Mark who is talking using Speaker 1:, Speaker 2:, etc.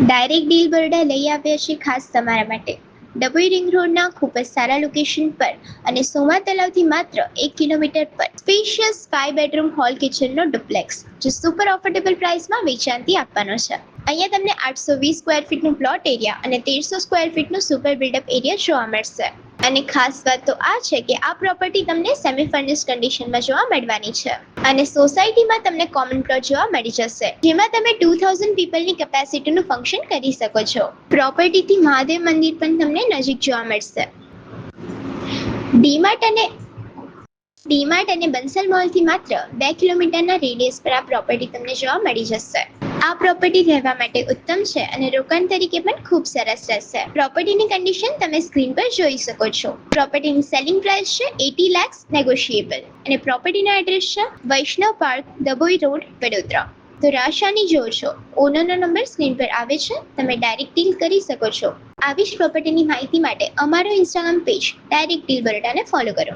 Speaker 1: Direct deal Baroda લઈ આવ્યા છે ખાસ તમારા માટે ડભોઈ રિંગ રોડના ખૂબ જ સારા લોકેશન પર અને સોમા તલાવથી માત્ર 1 કિલોમીટર પર સ્પેશિયસ 5 બેડરૂમ હોલ કિચનનો ડુપ્લેક્સ જે સુપર ઓફોર્ડેબલ પ્રાઇસમાં વેચાણથી આપવાનો છે. અહીંયા તમને 820 સ્ક્વેર ફીટનું પ્લોટ એરિયા અને 1300 સ્ક્વેર ફીટનું સુપર બિલ્ડઅપ એરિયા જોવા મળશે. અને ખાસ વાત તો આ છે કે આ પ્રોપર્ટી તમને સેમી ફર્નિશ્ડ કન્ડિશનમાં જોવા મળવાની છે અને સોસાયટીમાં તમને કોમન પ્લોટ જોવા મળી જશે જેમાં તમે 2000 પીપલની કેપેસિટીનું ફંક્શન કરી શકો છો. પ્રોપર્ટીથી મહાદેવ મંદિર પણ તમને નજીક જોવા મળશે. ડીમાર્ટ અને બંસલ મોલથી માત્ર 2 કિલોમીટરના રેડિયસ પર આ પ્રોપર્ટી તમને જોવા મળી જશે. આ પ્રોપર્ટી રહેવા માટે ઉત્તમ છે અને રોકાણ તરીકે પણ ખૂબ સરસ રહેશે. પ્રોપર્ટીની કન્ડિશન તમે સ્ક્રીન પર જોઈ શકો છો. પ્રોપર્ટીની સેલિંગ પ્રાઇસ છે 80 lakhs નેગોશિયેબલ અને પ્રોપર્ટીનો એડ્રેસ છે વૈષ્ણવ પાર્ક, ડભોઈ રોડ, વડોદરા. તો રાશાની જોશો ઓનરનો નંબર સ્ક્રીન પર આવે છે, તમે ડાયરેક્ટ ડીલ કરી શકો છો. આવી જ પ્રોપર્ટીની માહિતી માટે અમારો ઇન્સ્ટાગ્રામ પેજ ડાયરેક્ટ ડીલ બરોડાને ફોલો કરો.